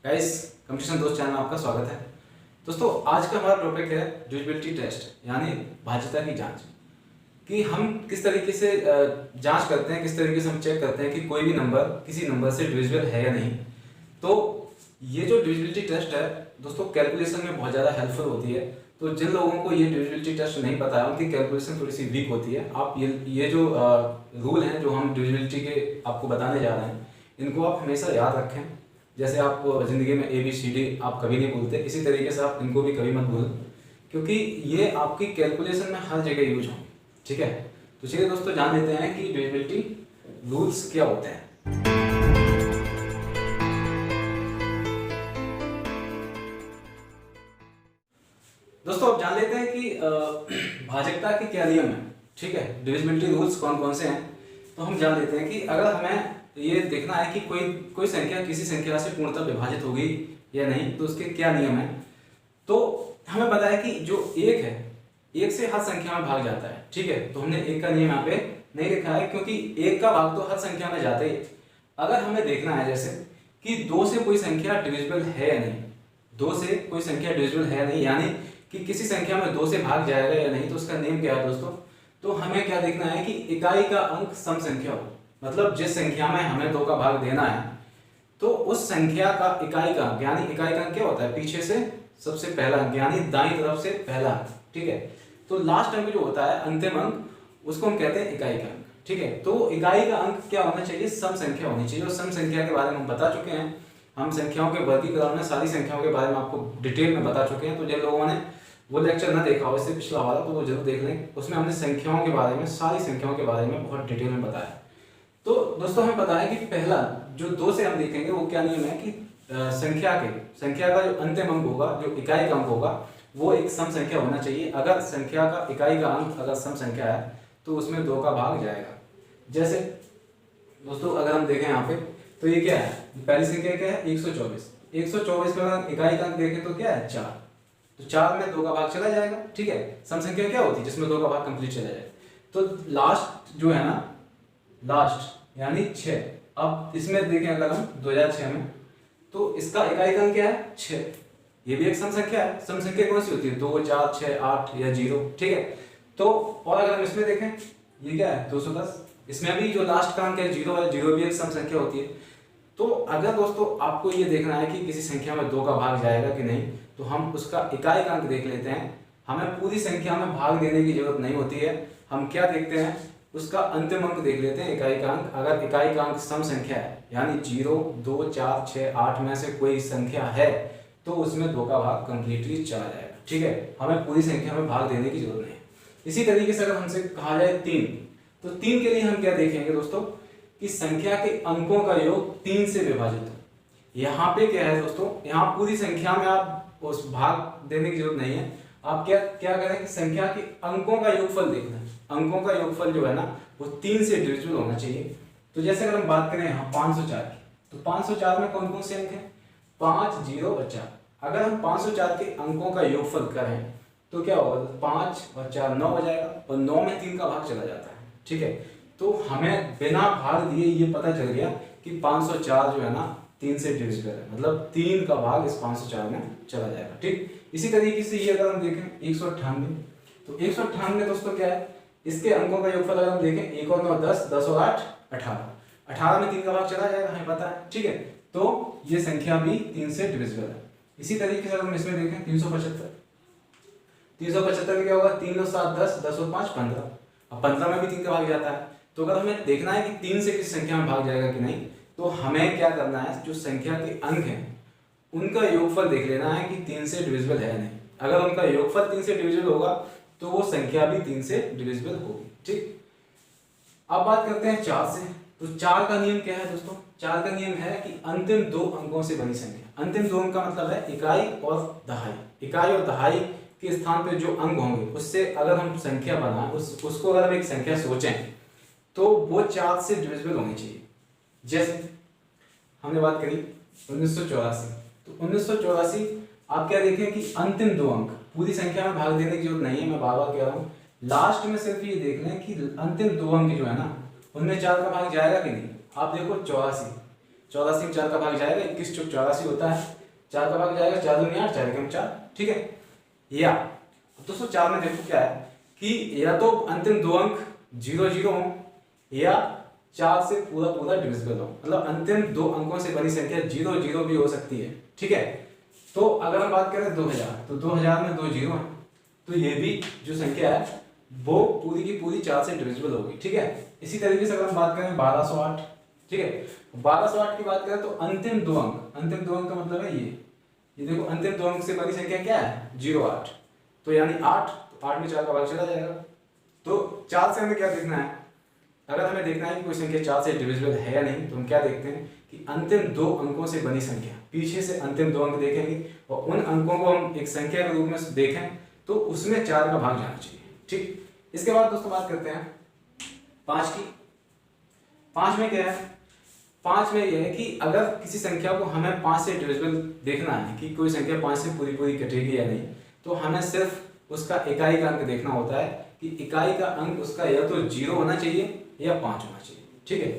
Guys, competition दोस्त channel में आपका स्वागत है। दोस्तों, आज का हमारा टॉपिक है डिविजिबिलिटी टेस्ट यानी भाज्यता की जांच। कि हम किस तरीके से जांच करते हैं, किस तरीके से हम चेक करते हैं कि कोई भी नंबर किसी नंबर से डिविजिबल है या नहीं। तो ये जो डिविजिबिलिटी टेस्ट है दोस्तों, कैलकुलेशन में बहुत ज़्यादा हेल्पफुल होती है। तो जिन लोगों को ये डिविजिबिलिटी टेस्ट नहीं पता है, उनकी कैलकुलेशन थोड़ी सी वीक होती है। आप ये जो रूल हैं जो हम डिविजिबिलिटी के आपको बताने जा रहे हैं, इनको आप हमेशा याद रखें। जैसे आप ज़िंदगी में ABCD आप कभी नहीं भूलते, इसी तरीके से आप इनको भी कभी मत भूलें, क्योंकि ये आपकी कैलकुलेशन में हर जगह यूज होंगे। ठीक है, तो चलिए दोस्तों जान लेते हैं कि डिविजिबिलिटी रूल्स क्या होते हैं। दोस्तों अब जान लेते हैं कि भाजकता के क्या नियम है। ठीक है, डिविजिबिलिटी रूल्स कौन कौन से हैं, तो हम जान लेते हैं कि अगर हमें ये देखना है कि कोई संख्या किसी संख्या से पूर्णतः विभाजित होगी या नहीं, तो उसके क्या नियम है। तो हमें पता है कि जो एक है, एक से हर संख्या में भाग जाता है। ठीक है, तो हमने एक का नियम यहाँ पे नहीं लिखा है, क्योंकि एक का भाग तो हर संख्या में जाता ही। अगर हमें देखना है जैसे कि दो से कोई संख्या डिविजिबल है या नहीं, दो से कोई संख्या डिविजिबल है नहीं, यानी कि किसी संख्या में दो से भाग जाएगा या नहीं, तो उसका नियम क्या है दोस्तों। तो हमें क्या देखना है कि इकाई का अंक सम संख्या हो, मतलब जिस संख्या में हमें दो का भाग देना है, तो उस संख्या का इकाई का अंक, यानी इकाई का अंक क्या होता है, पीछे से सबसे पहला अंक, यानी दाईं तरफ से पहला अंक। ठीक है, तो लास्ट अंक जो होता है, अंतिम अंक, उसको हम कहते हैं इकाई का अंक। ठीक है, तो इकाई का अंक क्या होना चाहिए, सम संख्या होनी चाहिए। और सम संख्या के बारे में हम बता चुके हैं, हम संख्याओं के वर्गीकरण में सारी संख्याओं के बारे में आपको डिटेल में बता चुके हैं। तो जिन लोगों ने वो लेक्चर ना देखा हो, इससे पिछला वाला, तो वो जरूर देख लें। उसमें हमने संख्याओं के बारे में, सारी संख्याओं के बारे में बहुत डिटेल में बताया। तो दोस्तों हमें पता है कि पहला जो दो से हम देखेंगे वो क्या नियम है कि संख्या का जो अंतिम अंक होगा, जो इकाई का अंक होगा, वो एक सम संख्या होना चाहिए। अगर संख्या का इकाई का अंक अगर सम संख्या है तो उसमें दो का भाग जाएगा। जैसे दोस्तों अगर हम देखें यहाँ पे, तो ये क्या है, पहली संख्या क्या है, 124। 124 में अगर इकाई का अंक देखें तो क्या है, 4। तो 4 में दो का भाग चला जाएगा। ठीक है, सम संख्या क्या होती है, जिसमें दो का भाग कंप्लीट चला जाए। तो लास्ट जो है ना, लास्ट यानी 6। अब इसमें देखें अगर हम 2006 में, तो इसका इकाई का अंक क्या है, 6। ये भी एक सम संख्या है। सम संख्या कौन सी होती है, 2, 4, 6, 8 या 0। ठीक है, तो और अगर हम इसमें देखें, ये क्या है, 210। इसमें भी जो लास्ट का अंक है 0 है, 0 भी एक सम संख्या होती है। तो अगर दोस्तों आपको ये देखना है कि किसी संख्या में दो का भाग जाएगा कि नहीं, तो हम उसका इकाई का अंक देख लेते हैं। हमें पूरी संख्या में भाग देने की जरूरत नहीं होती है। हम क्या देखते हैं, उसका अंतिम अंक देख लेते हैं, इकाई का अंक। अगर इकाई का अंक सम संख्या है, यानी 0, 2, 4, 6, 8 में से कोई संख्या है, तो उसमें दो का भाग कंप्लीटली चला जाएगा। ठीक है, हमें पूरी संख्या में भाग देने की जरूरत नहीं है। इसी तरीके से अगर हमसे कहा जाए 3, तो 3 के लिए हम क्या देखेंगे दोस्तों, कि संख्या के अंकों का योग 3 से विभाजित हो। यहाँ पे क्या है दोस्तों, यहाँ पूरी संख्या में आप उस भाग देने की जरूरत नहीं है। आप क्या क्या करें कि संख्या के अंकों का योगफल देखना है। अंकों का योगफल जो है ना, वो 3 से डिविजिबल होना चाहिए। तो जैसे अगर हम बात करें यहाँ 504 की, तो 504 में कौन कौन से अंक हैं, 5, 0 और 4। अगर हम 504 के अंकों का योगफल करें तो क्या होगा, 5 और 4 9 हो जाएगा, और 9 में 3 का भाग चला जाता है। ठीक है, तो हमें बिना भाग दिए ये पता चल गया कि 504 जो है ना 3 से डिविजिबल है, मतलब 3 का भाग इस 504 में चला जाएगा। ठीक, इसी तरीके से ये अगर हम देखें 198, तो 198 दोस्तों क्या है, इसके अंकों का योगफल अगर हम देखें, 1 और 9 10, 10 और 8 18, 18 में 3 का भाग चला जाएगा, हमें पता है। ठीक है, तो ये संख्या भी 3 से डिविजिबल है। इसी तरीके से अगर हम इसमें देखें 375, 375 में क्या होगा, 3 और 7 10, 10 और 5 15, अब 15 में भी 3 का भाग जाता है। तो अगर हमें देखना है कि 3 से किसी संख्या में भाग जाएगा कि नहीं, तो हमें क्या करना है, जो संख्या के अंक हैं उनका योगफल देख लेना है कि 3 से डिविजिबल है नहीं। अगर उनका योगफल 3 से डिविजिबल होगा तो वो संख्या भी 3 से डिविजिबल होगी। ठीक, अब बात करते हैं 4 से। तो 4 का नियम क्या है दोस्तों, 4 का नियम है कि अंतिम दो अंकों से बनी संख्या। अंतिम दो अंक का मतलब है इकाई और दहाई। इकाई और दहाई के स्थान पे जो अंक होंगे, उससे अगर हम संख्या बनाएं, उसको अगर हम एक संख्या सोचें, तो वो 4 से डिविजिबल होनी चाहिए। जैसे हमने बात करी 1984, तो 1984 आप क्या देखें कि अंतिम दो अंक, पूरी संख्या में भाग देने की जरूरत नहीं है, मैं बार बार कह रहा हूँ। लास्ट में सिर्फ ये देख लें कि अंतिम दो अंक जो है ना, उनमें 4 का भाग जाएगा कि नहीं। आप देखो 84, 84 में 4 का भाग जाएगा, 21 चौक 84 होता है, 4 का भाग जाएगा, 4 दूनी 8, 4 एकम 4, ठीक है। या दोस्तों 4 में देखो क्या है कि या तो अंतिम दो अंक 0 0 हो या 4 से पूरा पूरा डिविजिबल हो, मतलब अंतिम दो अंकों से बनी संख्या 0 0 भी हो सकती है, ठीक है। तो अगर हम बात करें 2000, तो 2000 में 2 0 है, तो ये भी जो संख्या है वो पूरी की पूरी 4 से डिविजिबल होगी, ठीक है। इसी तरीके से अगर हम बात करें 1208, ठीक है, 1208 की बात करें तो अंतिम दो अंक का मतलब है ये देखो, अंतिम दो अंक से बड़ी संख्या क्या है 08, तो यानी 8, तो 8 में 4 का भाग चला जाएगा। तो 4 से हमें क्या देखना है, अगर हमें देखना है कि कोई संख्या 4 से डिविजिबल है या नहीं, तो हम क्या देखते हैं कि अंतिम दो अंकों से बनी संख्या, पीछे से अंतिम दो अंक देखेंगे और उन अंकों को हम एक संख्या के रूप में देखें तो उसमें 4 का भाग जाना चाहिए, ठीक। इसके बाद दोस्तों बात करते हैं 5 की। 5 में क्या है, 5 में यह है कि अगर किसी संख्या को हमें 5 से डिविजिबल देखना है कि कोई संख्या 5 से पूरी पूरी कटेगी या नहीं, तो हमें सिर्फ उसका इकाई का अंक देखना होता है कि इकाई का अंक उसका या तो 0 होना चाहिए या 5 होना चाहिए, ठीक है।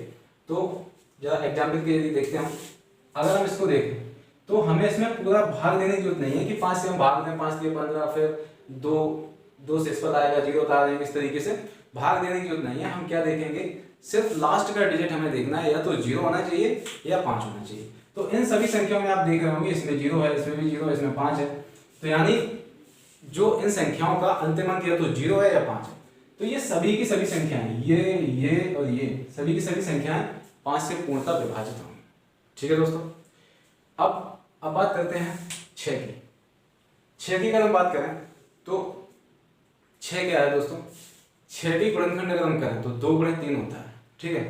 तो जरा एग्जाम्पल के लिए देखते हैं, अगर हम इसको देखें तो हमें इसमें पूरा भाग देने की जरूरत नहीं है कि 5 से हम भाग दें, 5 लिए 15, फिर 2 से इस पर आएगा 0 उतार देंगे, इस तरीके से भाग देने की जरूरत नहीं है। हम क्या देखेंगे, सिर्फ लास्ट का डिजिट हमें देखना है, या तो 0 होना चाहिए या 5 होना चाहिए। तो इन सभी संख्याओं में आप देख रहे होंगे इसमें 0 है, इसमें भी 0 है, इसमें 5 है, तो यानी जो इन संख्याओं का अंतिम अंक या तो 0 है या 5 है। तो ये सभी की सभी संख्याएं, ये और ये सभी की सभी संख्याएं 5 से पूर्णतः विभाजित होंगी, ठीक है दोस्तों। अब बात करते हैं 6 की। 6 की अगर हम बात करें तो 6 क्या है दोस्तों, 6 के गुणनखंड अगर हम करें तो 2 गुणे 3 होता है, ठीक है।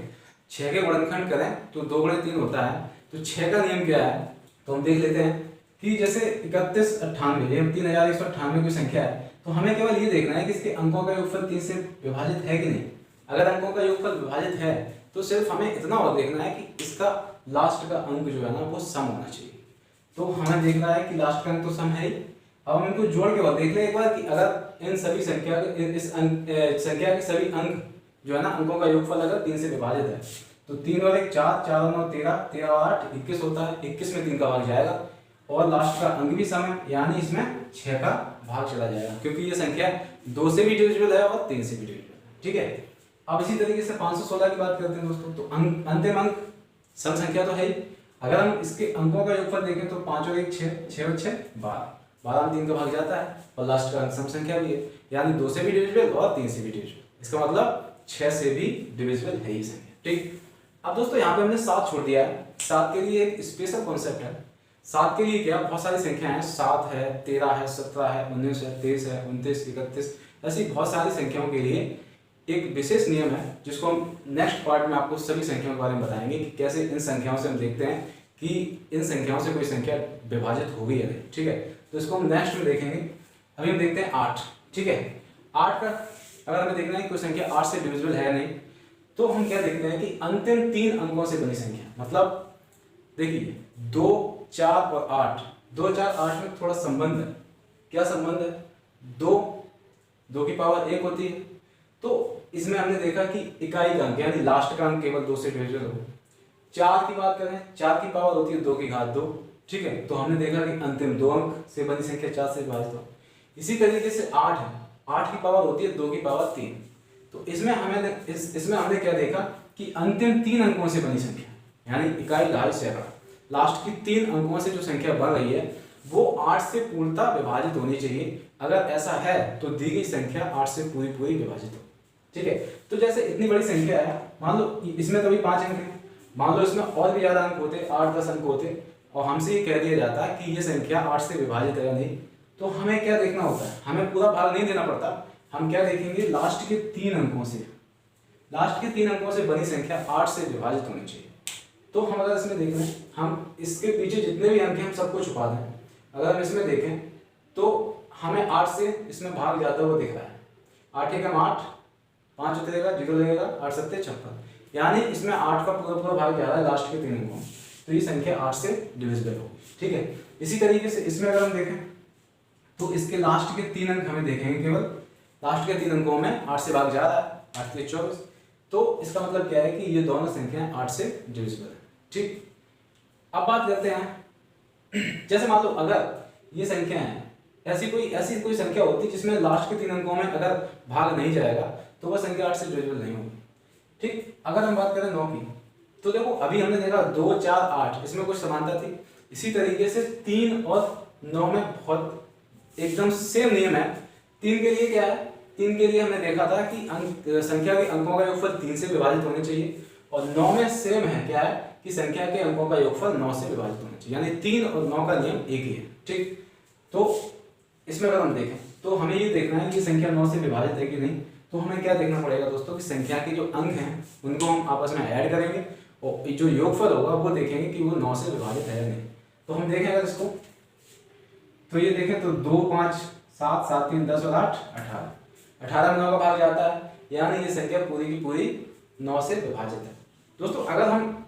6 के गुणनखंड करें तो 2 गुणे 3 होता है। तो 6 का नियम क्या है, तो हम देख लेते हैं कि जैसे 3198, ये 3198 की संख्या है, तो हमें केवल ये देखना है कि इसके अंकों का योगफल 3 से विभाजित है कि नहीं। अगर अंकों का योगफल विभाजित है तो सिर्फ हमें इतना और देखना है कि इसका लास्ट का अंक जो है ना वो सम होना चाहिए। तो हमें देखना है कि लास्ट का अंक तो सम है ही। अब हम इनको जोड़ के और देख ले एक बार कि अगर इन सभी संख्या इस संख्या के सभी अंक जो है ना अंकों का योगफल अगर 3 से विभाजित है, तो 3 और 1 4, 4 और 9 13, 13 और 8 21 होता है, 21 में 3 का भाग जाएगा और लास्ट का अंक भी सम है, यानी इसमें 6 का भाग चला जाएगा, क्योंकि ये संख्या 2 से भी डिविजिबल है और 3 से भी डिविजिबल है, ठीक है। अब इसी तरीके से 516 की बात करते हैं दोस्तों, तो अंतिम अंक सम संख्या तो है ही। अगर हम इसके अंकों का योगफल देखें तो 5 और 1 6, 6 और 6 12, 12 में 3 का भाग जाता है और लास्ट का अंक सम संख्या भी है, यानी 2 से भी डिविजिबल और 3 से भी डिविजिबल। इसका मतलब 6 से भी डिविजिबल है ही संख्या, ठीक। अब दोस्तों यहाँ पे हमने 7 छोड़ दिया है। 7 के लिए एक स्पेशल कॉन्सेप्ट है। 7 के लिए क्या, बहुत सारी संख्या है, 7 है, 13 है, 17 है, 19 है, 23 है, 29, 31, ऐसी बहुत सारी संख्याओं के लिए एक विशेष नियम है जिसको हम नेक्स्ट पार्ट में आपको सभी संख्याओं के बारे में बताएंगे कि कैसे इन संख्याओं से हम देखते हैं कि इन संख्याओं से कोई संख्या विभाजित होगी या नहीं, ठीक है। तो इसको हम नेक्स्ट में देखेंगे। अभी हम देखते हैं 8, ठीक है। 8 का अगर हमें देखना है कि कोई संख्या 8 से डिविजिबल है या नहीं, तो हम क्या देखते हैं कि अंतिम 3 अंकों से बनी संख्या, मतलब देखिए 2 4 और 8, 2 4 8 में थोड़ा संबंध है। क्या संबंध है, 2 की पावर 1 होती है, तो इसमें हमने देखा कि इकाई का अंक यानी लास्ट का अंक केवल 2 से डिविजिबल हो। 4 की बात करें, 4 की पावर होती है 2 की घात 2, ठीक है। तो हमने देखा कि अंतिम 2 अंक से बनी संख्या 4 से विभाजित हो। इसी तरीके से 8 है, 8 की पावर होती है 2 की पावर 3। तो इसमें हमने क्या देखा कि अंतिम 3 अंकों से बनी संख्या यानी इकाई, दहाई, सैकड़ा, लास्ट की 3 अंकों से जो संख्या बन रही है वो 8 से पूर्णतः विभाजित होनी चाहिए। अगर ऐसा है तो दी गई संख्या 8 से पूरी पूरी विभाजित हो, ठीक है। तो जैसे इतनी बड़ी संख्या है, मान लो इसमें तो भी 5 अंक हैं, मान लो इसमें और भी ज्यादा अंक होते, 8-10 अंक होते, और हमसे ये कह दिया जाता है कि ये संख्या 8 से विभाजित है या नहीं, तो हमें क्या देखना होता है, हमें पूरा भाग नहीं देना पड़ता। हम क्या देखेंगे, लास्ट के 3 अंकों से बनी संख्या 8 से विभाजित होनी चाहिए। तो हम अगर इसमें देखें, हम इसके पीछे जितने भी अंक हैं हम सबको छुपा दें। अगर हम इसमें देखें तो हमें 8 से इसमें भाग जाता हुआ दिख रहा है। 8 एकम 8, 5 उतरेगा, 0 लगेगा, 8 सत्ते 56, यानी इसमें 8 का पूरा भाग जा रहा है लास्ट के 3 अंकों में, तो ये संख्या 8 से डिविजिबल होगी, ठीक है। इसी तरीके से इसमें अगर हम देखें तो इसके लास्ट के 3 अंक हमें देखेंगे, केवल लास्ट के 3 अंकों में 8 से भाग जा रहा है, 8 के 24, तो इसका मतलब क्या है कि ये दोनों संख्याएं 8 से डिविजिबल है, ठीक। अब बात करते हैं, जैसे मान लो अगर ये संख्या है, ऐसी कोई संख्या होती है जिसमें लास्ट के 3 अंकों में अगर भाग नहीं जाएगा तो वह संख्या 8 से डिविजिबल नहीं होगी। ठीक, अगर हम बात करें 9 की, तो देखो अभी हमने देखा 2, 4, 8 इसमें कुछ समानता थी। इसी तरीके से 3 और 9 में बहुत एकदम सेम नियम है। 3 के लिए क्या है, 3 के लिए हमने देखा था कि संख्या के अंकों का योगफल 3 से विभाजित होने चाहिए, और 9 में सेम है, क्या है कि संख्या के अंकों का योगफल 9 से विभाजित होना चाहिए, यानी 3 और 9 का नियम एक ही है। ठीक, तो इसमें अगर हम देखें तो हमें ये देखना है कि संख्या 9 से विभाजित है कि नहीं। तो हमें क्या देखना पड़ेगा दोस्तों कि संख्या के जो अंक हैं उनको हम आपस में ऐड करेंगे, और जो योगफल होगा वो देखेंगे कि वो 9 से विभाजित है या नहीं। तो हम देखें अगर इसको, तो ये देखें तो 2, 5, 7, 7, 3, 10 और 8, 18, 18 में 9 का भाग जाता है, यानी ये संख्या पूरी की पूरी 9 से विभाजित है। दोस्तों अगर हम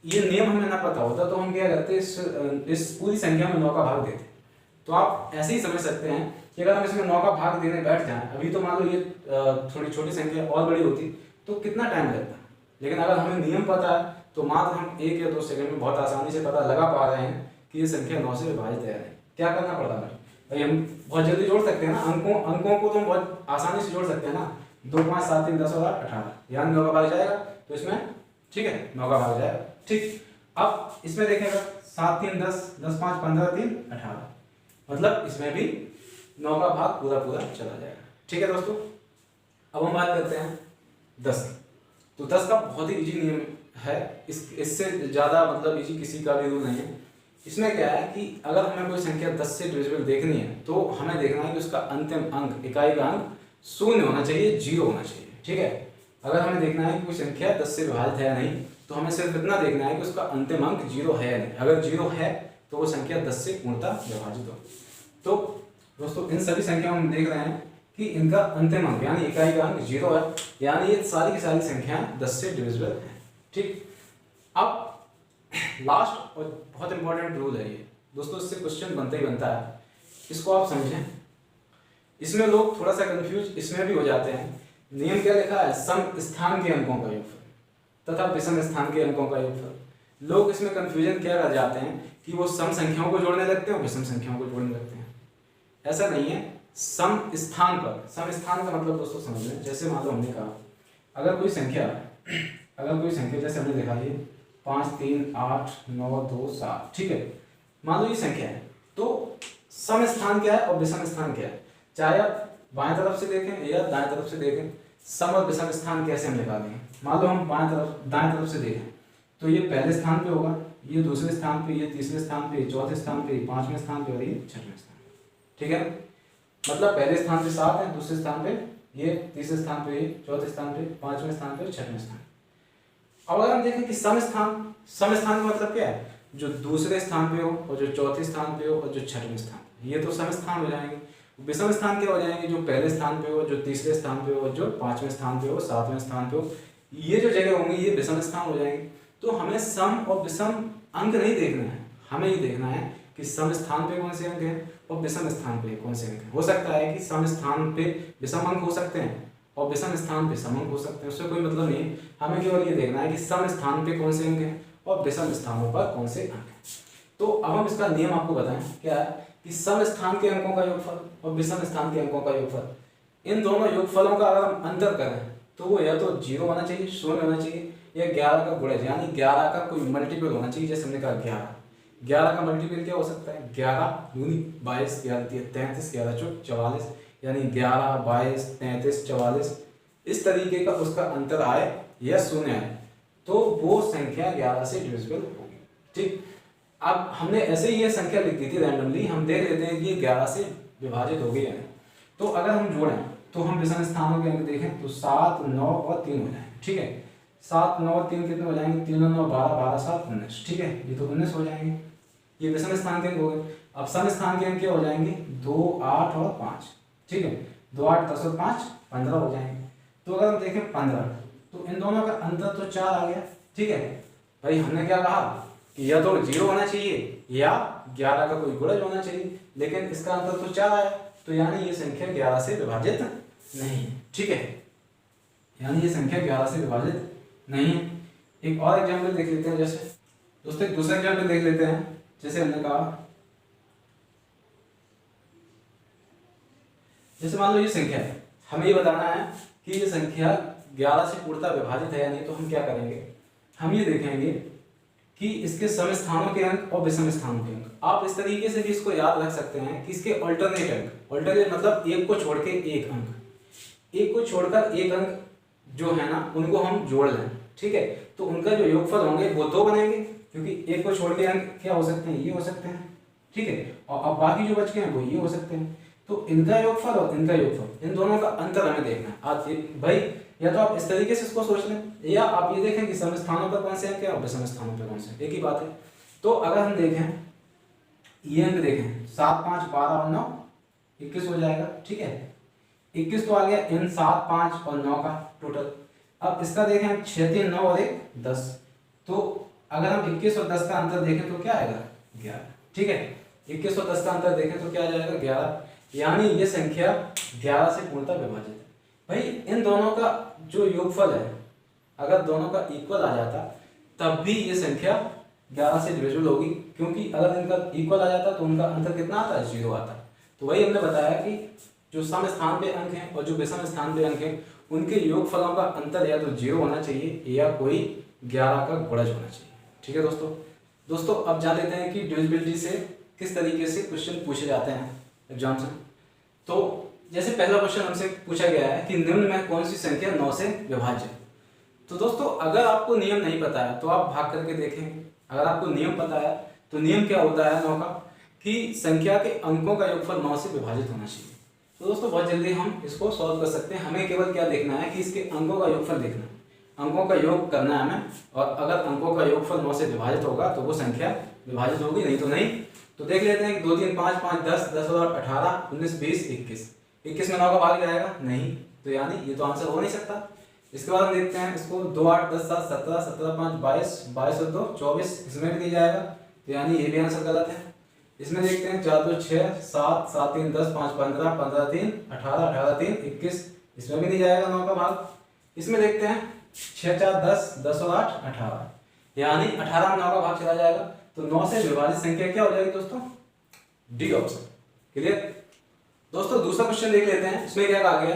ये नियम हमें ना पता होता तो हम क्या करते, इस पूरी संख्या में 9 का भाग देते। तो आप ऐसे ही समझ सकते हैं कि अगर हम इसमें 9 का भाग देने बैठ जाएं, अभी तो मान लो ये थोड़ी छोटी संख्या और बड़ी होती तो कितना टाइम लगता, लेकिन अगर हमें नियम पता है तो मात्र हम 1 या 2 सेकंड में बहुत आसानी से पता लगा पा रहे हैं कि ये संख्या 9 से विभाजित है। क्या करना पड़ता है भाई, हम बहुत जल्दी जोड़ सकते हैं ना, अंकों को तो हम बहुत आसानी से जोड़ सकते हैं ना। 2, 5, 7, 3, 10 और 8, 18, यानी 9 का भाग जाएगा तो इसमें, ठीक है, 9 का भाग जाएगा। ठीक, अब इसमें देखेगा 7, 3, 10, 10, 5, 15, 3, 18, मतलब इसमें भी 9 का भाग पूरा पूरा चला जाएगा। ठीक है दोस्तों, अब हम बात करते हैं 10 की। तो 10 का बहुत ही इजी नियम है, इससे ज़्यादा मतलब इजी किसी का भी रूल नहीं है। इसमें क्या है कि अगर हमें कोई संख्या 10 से डिविजिबल देखनी है तो हमें देखना है कि उसका अंतिम अंक, इकाई का अंक 0 होना चाहिए, 0 होना चाहिए। ठीक है, अगर हमें देखना है कि कोई संख्या 10 से विभाजित है या नहीं तो हमें सिर्फ इतना देखना है कि उसका अंतिम अंक 0 है या नहीं। अगर 0 है तो वो संख्या 10 से पूर्णतः विभाजित हो। तो दोस्तों इन सभी संख्याओं में हम देख रहे हैं कि इनका अंतिम अंक यानी इकाई का अंक 0 है, यानी ये सारी की सारी संख्याएं 10 से डिविजिबल हैं। ठीक, अब लास्ट और बहुत इंपॉर्टेंट रूल है ये दोस्तों, इससे क्वेश्चन बनता ही बनता है, इसको आप समझें। इसमें लोग थोड़ा सा कंफ्यूज इसमें भी हो जाते हैं। नियम क्या लिखा है, सम स्थान के अंकों का योगफल तथा विषम स्थान के अंकों का योगफल। लोग इसमें कंफ्यूजन क्या कर जाते हैं कि वो सम संख्याओं को जोड़ने लगते हैं और विषम संख्याओं को जोड़ने लगते हैं। ऐसा नहीं है, सम स्थान पर, सम स्थान का मतलब दोस्तों समझ लें, जैसे मान लो हमने कहा अगर कोई संख्या जैसे हमने देखा ये 5, 3, 8, 9, 2, 7, ठीक है, मान लो ये संख्या है, तो सम स्थान क्या है और विषम स्थान क्या है, चाहे आप बाएं तरफ से देखें या दाएं तरफ से देखें, सम और विषम स्थान कैसे हम निकालेंगे। मान लो हम दाएं तरफ से देखें तो ये पहले स्थान पे होगा, ये दूसरे स्थान पे, ये तीसरे स्थान पे, चौथे स्थान पे, पांचवें स्थान पे और ये छठवें स्थान पे। ठीक है, मतलब पहले स्थान पे 7 है, दूसरे स्थान पे ये, तीसरे स्थान पे ये, चौथे स्थान पे, पांचवें स्थान पे और छठवें स्थान। अब अगर हम देखें कि सम स्थान का मतलब क्या है, जो दूसरे स्थान पे हो और जो चौथे स्थान पे हो और जो छठवें स्थान, ये तो सम स्थान हो जाएंगे। विषम स्थान क्या हो जाएंगे, जो पहले स्थान पे हो, जो तीसरे स्थान पे हो, जो पांचवें स्थान पे हो, सातवें स्थान पे हो, ये जो जगह होंगी ये विषम स्थान हो जाएंगे। तो हमें सम और विषम अंक नहीं देखना है, हमें ये देखना है कि सम स्थान पे कौन से अंक हैं और विषम स्थान पे कौन से अंक हैं। हो सकता है कि सम स्थान पे विषम अंक हो सकते हैं और विषम स्थान पे सम अंक हो सकते हैं, उससे कोई मतलब नहीं। हमें केवल ये देखना है कि सम स्थान पे कौन से अंक हैं और विषम स्थानों पर कौन से अंक हैं। तो अब हम इसका नियम आपको बताएं, क्या है कि सम स्थान के अंकों का योगफल और विषम स्थान के अंकों का योगफल, इन दोनों योगफलों का अगर हम अंतर करें तो वो या तो 0 होना चाहिए, 0 होना चाहिए, या 11 का गुणज यानी 11 का कोई मल्टीपल होना चाहिए। जैसे हमने कहा 11 का मल्टीपल क्या हो सकता है, 11 दूनी 22, 11 33, 11 चौक 44, यानी 11, 22, 33, 44 इस तरीके का उसका अंतर आए या 0 आए तो वो संख्या 11 से डिविजिबल होगी। ठीक, अब हमने ऐसे ही ये संख्या लिख दी थी रैंडमली, हम देख लेते हैं कि ये 11 से विभाजित हो गई है। तो अगर हम जोड़ें तो हम विषम स्थानों के अंक देखें तो 7, 9 और 3 हो जाएंगे। ठीक है, 7, 9 और 3 कितने हो जाएंगे, 3 और 9 12, 12, 7 19। ठीक है, ये तो 19 हो जाएंगे, ये विषम स्थान के अंक हो गए। अब सम स्थान के अंक क्या हो जाएंगे, 2, 8 और 5। ठीक है, 2, 8, 10 और 5 15 हो जाएंगे। तो अगर हम देखें 15 तो इन दोनों का अंतर तो 4 आ गया। ठीक है भाई, हमने क्या कहा कि या तो 0 होना चाहिए या 11 का कोई गुणज होना चाहिए, लेकिन इसका अंतर तो 4 आया, तो यानी ये संख्या 11 से विभाजित नहीं है। ठीक है, यानी ये संख्या 11 से विभाजित नहीं है। एक और एग्जाम्पल देख लेते हैं, जैसे दोस्तों एक दूसरा एग्जाम्पल देख लेते हैं। जैसे हमने कहा, जैसे मान लो ये संख्या है, हमें ये बताना है कि ये संख्या 11 से पूर्णतः विभाजित है या नहीं। तो हम क्या करेंगे, हम ये देखेंगे कि इसके सम स्थानों के अंक और विषम स्थानों के अंक। आप इस तरीके से भी इसको याद रख सकते हैं कि इसके अल्टरनेट अंक, अल्टरनेट मतलब एक को छोड़ के एक अंक, एक को छोड़कर एक अंक जो है ना उनको हम जोड़ लें, ठीक है। तो उनका जो योगफल होंगे वो 2 बनेंगे, क्योंकि एक को छोड़ के अंक क्या हो सकते हैं, ये हो सकते हैं, ठीक है। और अब बाकी जो बच गए हैं वो ये हो सकते हैं। तो इनका योगफल और इनका योगफल, इन दोनों का अंतर हमें देखना है। आज भाई या तो आप इस तरीके से इसको सोच लें, या आप ये देखें कि सम स्थानों पर कौन से अंक है और विषम स्थानों पर कौन से, एक ही बात है। तो अगर हम देखें, ये अंक देखें 7, 5, 12 और 9, 21 हो जाएगा, ठीक है। 21 तो आ गया इन 7, 5 और 9 का टोटल। अब इसका देखें 6, 3, 9 और 1, 10। तो अगर हम 21 और 10 का अंतर देखें तो क्या आएगा, 11, ठीक है। 21 और 10 का अंतर देखें तो क्या आ जाएगा, 11। यानी ये संख्या 11 से पूर्णतः विभाजित है। भाई इन दोनों का जो योगफल है, अगर दोनों का इक्वल आ जाता तब भी ये संख्या 11 से डिविजिबल होगी, क्योंकि अगर इनका इक्वल आ जाता तो उनका अंतर कितना आता है, 0 आता। तो वही हमने बताया कि जो सम स्थान पे अंक हैं और जो विषम स्थान पे अंक हैं उनके योगफलों का अंतर या तो 0 होना चाहिए या कोई 11 का गुणज होना चाहिए, ठीक है दोस्तों। अब जान लेते हैं कि डिविजिबिलिटी से किस तरीके से क्वेश्चन पूछे जाते हैं एग्जाम से। तो जैसे पहला क्वेश्चन हमसे पूछा गया है कि निम्न में कौन सी संख्या 9 से विभाज्य है। तो दोस्तों अगर आपको नियम नहीं पता है तो आप भाग करके देखेंगे। अगर आपको नियम पता है तो नियम क्या होता है 9 का, कि संख्या के अंकों का योगफल 9 से विभाजित होना चाहिए। तो दोस्तों बहुत जल्दी हम इसको सॉल्व कर सकते हैं। हमें केवल क्या देखना है कि इसके अंकों का योगफल देखना है, अंकों का योग करना है हमें, और अगर अंकों का योगफल 9 से विभाजित होगा तो वो संख्या विभाजित होगी, नहीं तो नहीं। तो देख लेते हैं कि 2, 3, 5, 5, 10, 10 और 18, 19, 20, 21। 21 में 9 का भाग जाएगा नहीं, तो यानी ये तो आंसर हो नहीं सकता। इसके बाद हम देखते हैं इसको 2, 8, 10, 7, 17, 17, 5, 22, 22 और 2, 24, इसमें भी नहीं जाएगा, तो यानी ये भी आंसर गलत है। इसमें देखते हैं 4, 2, 6, 7, 7, 3, 10, 5, 15, 15, 3, 18, 18, 3, 21, इसमें भी नहीं जाएगा 9 का भाग। इसमें देखते हैं 6, 4, 10, 10 और 8, 18, यानी 18 में 9 का भाग चला जाएगा। तो 9 से विभाजित संख्या क्या हो जाएगी दोस्तों, डी ऑप्शन। क्लियर दोस्तों। दूसरा क्वेश्चन देख लेते हैं। इसमें क्या कहा गया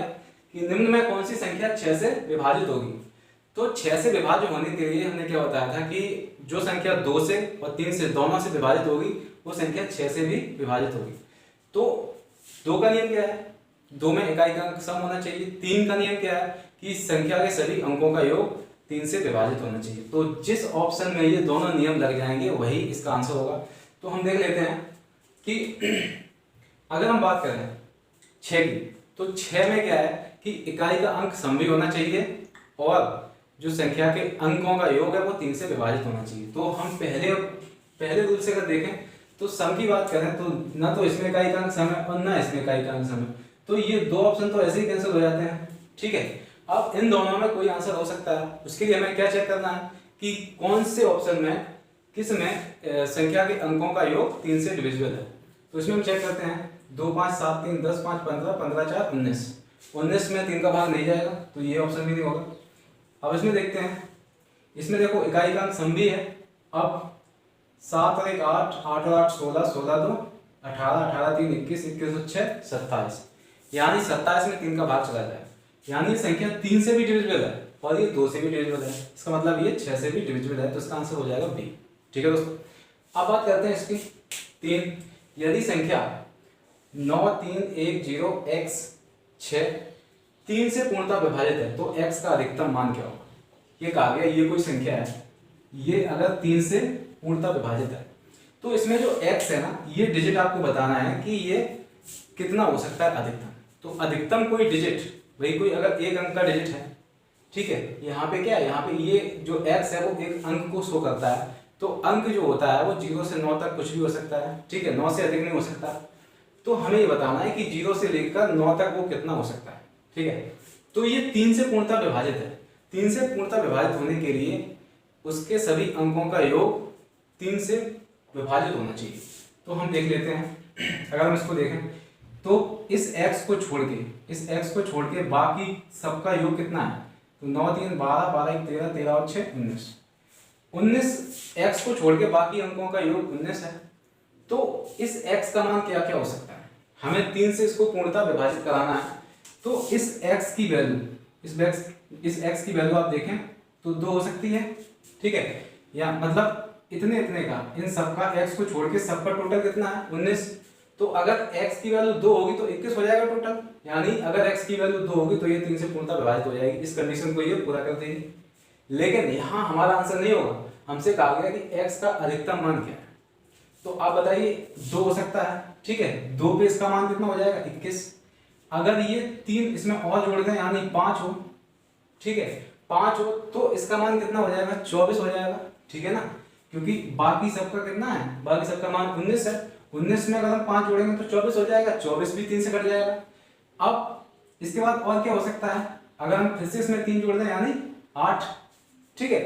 कि निम्न में कौन सी संख्या 6 से विभाजित होगी। तो 6 से विभाज्य होने के लिए हमने क्या बताया था कि जो संख्या 2 से और 3 से दोनों से विभाजित होगी वो संख्या 6 से भी विभाजित होगी। तो 2 का नियम क्या है, 2 में इकाई का अंक सम होना चाहिए। 3 का नियम क्या है कि संख्या के सभी अंकों का योग 3 से विभाजित होना चाहिए। तो जिस ऑप्शन में ये दोनों नियम लग जाएंगे वही इसका आंसर होगा। तो हम देख लेते हैं कि अगर हम बात करें 6 की, तो 6 में क्या है कि इकाई का अंक सम भी होना चाहिए और जो संख्या के अंकों का योग है वो 3 से विभाजित होना चाहिए। तो हम पहले रूल से अगर देखें तो सम की बात करें तो ना तो इसमें इकाई का अंक सम है और ना इसमें इकाई का अंक सम है, तो ये 2 ऑप्शन तो ऐसे ही कैंसिल हो जाते हैं, ठीक है। अब इन दोनों में कोई आंसर हो सकता है, उसके लिए हमें क्या चेक करना है कि कौन से ऑप्शन में किस में संख्या के अंकों का योग 3 से डिविजिबल है। तो इसमें हम चेक करते हैं 2, 5, 7, 3, 10, 5, 15, 15, 4, 19। 19 में 3 का भाग नहीं जाएगा तो ये ऑप्शन भी नहीं होगा। अब इसमें देखते हैं, इसमें देखो इकाई का अंक सम भी है। अब 7 और 1 8, 8 और 8 16, 16 2 18, 18 3 21, 21 और 6 27, यानी 27 में 3 का भाग चला जाए, यानी संख्या 3 से भी डिविजिबल है और ये 2 से भी डिविजिबल है। इसका मतलब ये 6 से भी डिविजिबल है, तो इसका आंसर हो जाएगा बी, ठीक है दोस्तों। अब बात करते हैं इसकी 3। यदि संख्या 9, 3, 1, 0, x 6 3 से पूर्णतः विभाजित है तो x का अधिकतम मान क्या होगा। ये कहा गया ये कोई संख्या है, ये अगर 3 से पूर्णतः विभाजित है तो इसमें जो x है ना, ये डिजिट आपको बताना है कि ये कितना हो सकता है अधिकतम। तो अधिकतम कोई डिजिट, वही कोई अगर एक अंक का डिजिट है, ठीक है। यहाँ पे क्या है, यहाँ पे ये जो x है वो एक अंक को शो करता है, तो अंक जो होता है वो 0 से 9 तक कुछ भी हो सकता है, ठीक है। 9 से अधिक नहीं हो सकता। तो हमें ये बताना है कि 0 से लेकर 9 तक वो कितना हो सकता है, ठीक है। तो ये 3 से पूर्णतः विभाजित है। 3 से पूर्णतः विभाजित होने के लिए उसके सभी अंकों का योग 3 से विभाजित होना चाहिए। तो हम देख लेते हैं, अगर हम इसको देखें तो इस x को छोड़ के बाकी सबका योग कितना है। तो 9, 3, 12, 12, 1, 13, 13 और 6 19। 19 x को छोड़ के बाकी अंकों का योग 19 है, तो इस x का मान क्या क्या हो सकता है, हमें 3 से इसको पूर्णतः विभाजित कराना है। तो इस x की वैल्यू, इस x की वैल्यू आप देखें तो 2 हो सकती है, ठीक है, या मतलब इतने इतने का, इन सब का x को छोड़ के सबका टोटल कितना है 19। तो अगर x की वैल्यू 2 होगी तो 21 हो जाएगा टोटल, यानी अगर x की वैल्यू 2 होगी तो ये 3 से पूर्णतः विभाजित हो जाएगी। इस कंडीशन को ये पूरा कर देगी। लेकिन यहाँ हमारा आंसर नहीं होगा, हमसे कहा गया कि x का अधिकतम मान क्या है। तो आप बताइए 2 हो सकता है, ठीक है, 2 पे इसका मान कितना हो जाएगा 21। अगर ये 3 इसमें और जोड़ दें यानी 5 हो, ठीक है, 5 हो तो इसका मान कितना हो जाएगा 24 हो जाएगा, ठीक है ना, क्योंकि बाकी सबका कितना है, बाकी सबका मान 19 है। 19 में अगर हम 5 जोड़ेंगे तो 24 हो जाएगा, 24 भी 3 से कट जाएगा। अब इसके बाद और क्या हो सकता है, अगर हम फिर से इसमें 3 जोड़ दें यानी 8, ठीक है,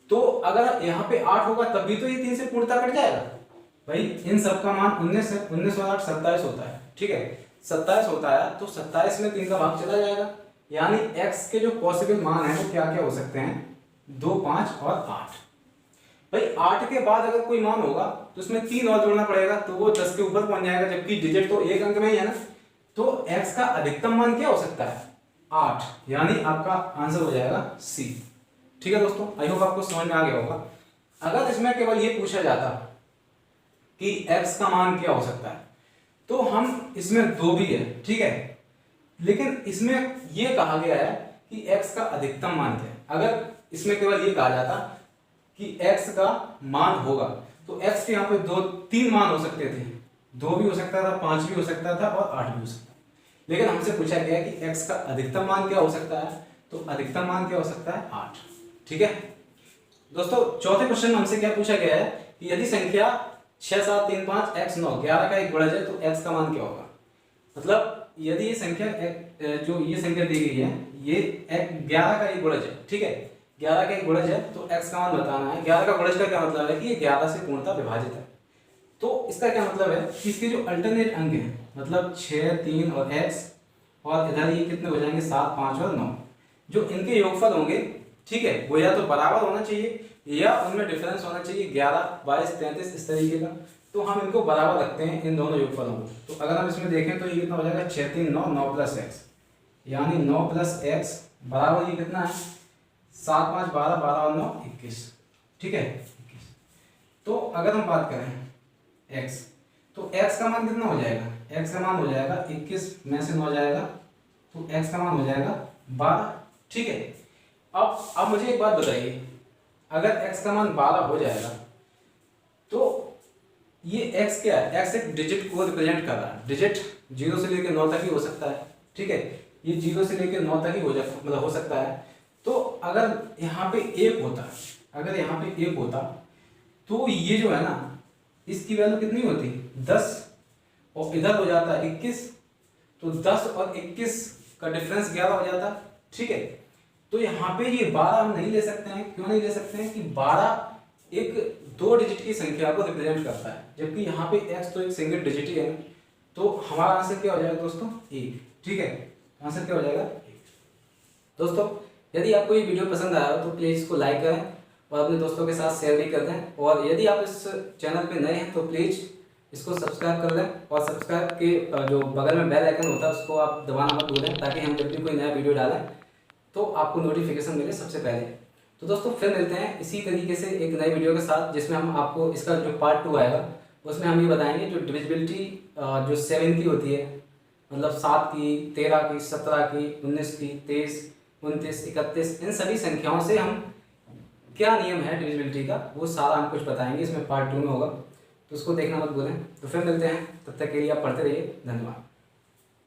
तो अगर यहाँ पे 8 होगा तब भी तो ये 3 से पूर्णतः कट जाएगा। भाई इन सब का मान 19 है, 19 और 8 27 होता है, ठीक है, 27 होता है, तो 27 में 3 का भाग चला जाएगा, यानी x के जो पॉसिबल मान है वो क्या क्या हो सकते हैं 2, 5 और 8। भाई 8 के बाद अगर कोई मान होगा तो उसमें 3 और जोड़ना पड़ेगा, तो वो 10 के ऊपर पहुंच जाएगा, जबकि डिजिट तो एक अंक में ही है ना। तो x का अधिकतम मान क्या हो सकता है 8, यानी आपका आंसर हो जाएगा C। ठीक है दोस्तों, आई होप आपको समझ में आ गया होगा। अगर इसमें केवल ये पूछा जाता कि x का मान क्या हो सकता है, तो हम इसमें 2 भी है, ठीक है, लेकिन इसमें ये कहा गया है कि x का अधिकतम मान क्या है। अगर इसमें केवल ये कहा जाता कि x का मान होगा, तो x के यहाँ पे 3 मान हो सकते थे, 2 भी हो सकता था, 5 भी हो सकता था और 8 भी हो सकता था। लेकिन हमसे पूछा गया कि x का अधिकतम मान क्या हो सकता है, तो अधिकतम मान क्या हो सकता है 8। ठीक है दोस्तों, चौथे क्वेश्चन में हमसे क्या पूछा गया है कि यदि संख्या 6, 7, 3, 5 x 9 11 का एक गुणज है तो x का मान क्या होगा। मतलब यदि ये संख्या जो ये संख्या दी गई है ये 11 का एक गुणज है, ठीक है, 11 का एक गुणज है, तो x का मान बताना है। 11 का गुणज का क्या मतलब है कि ये 11 से पूर्णतः विभाजित है। तो इसका क्या मतलब है कि इसके जो अल्टरनेट अंक हैं, मतलब 6, 3 और x, और इधर ये कितने हो जाएंगे 7, 5 और 9, जो इनके योगफल होंगे, ठीक है, वो या तो बराबर होना चाहिए या उनमें डिफरेंस होना चाहिए 11, 22, 33 इस तरीके का। तो हम इनको बराबर रखते हैं इन दोनों योगफलों को। तो अगर हम इसमें देखें तो ये कितना हो जाएगा 6, 3, 9, 9 प्लस x, यानी 9 प्लस x बराबर ये कितना है 7, 5, 12, 12 और 9 21, ठीक है 21। तो अगर हम बात करें x, तो x का मान कितना हो जाएगा, x का मान हो जाएगा 21 में से 9 जाएगा तो x का मान हो जाएगा 12, ठीक है। अब मुझे एक बात बताइए, अगर x का मान 12 हो जाएगा तो ये x क्या है, x एक डिजिट को रिप्रेजेंट कर रहा है। डिजिट 0 से लेकर 9 तक ही हो सकता है, ठीक है, ये 0 से लेकर 9 तक ही हो सकता है। तो अगर यहाँ पे 1 होता, अगर यहाँ पे 1 होता तो ये जो है ना इसकी वैल्यू कितनी होती 10, और इधर हो जाता 21, तो 10 और 21 का डिफरेंस 11 हो जाता, ठीक है। तो यहाँ पे ये 12 हम नहीं ले सकते हैं, क्यों नहीं ले सकते हैं कि 12 एक 2 डिजिट की संख्या को रिप्रेजेंट करता है, जबकि यहाँ पे x तो एक सिंगल डिजिट ही है। तो हमारा आंसर क्या हो जाएगा दोस्तों 1, ठीक है, आंसर क्या हो जाएगा 1। दोस्तों यदि आपको ये वीडियो पसंद आया हो तो प्लीज़ इसको लाइक करें और अपने दोस्तों के साथ शेयर भी कर दें, और यदि आप इस चैनल पे नए हैं तो प्लीज़ इसको सब्सक्राइब कर दें, और सब्सक्राइब के जो बगल में बेल आइकन होता है उसको आप दबाना मत भूलें, ताकि हम जब भी कोई नया वीडियो डालें तो आपको नोटिफिकेशन मिले सबसे पहले। तो दोस्तों फिर मिलते हैं इसी तरीके से एक नई वीडियो के साथ, जिसमें हम आपको इसका जो पार्ट 2 आएगा उसमें हम ये बताएंगे जो डिविजिबिलिटी जो 7 की होती है, मतलब 7 की, 13 की, 17 की, 19 की, 23, 29, 31, इन सभी संख्याओं से हम क्या नियम है डिविजिबिलिटी का, वो सारा हम कुछ बताएंगे, इसमें पार्ट 2 में होगा, तो उसको देखना मत भूलें। तो फिर मिलते हैं, तब तक के लिए आप पढ़ते रहिए, धन्यवाद।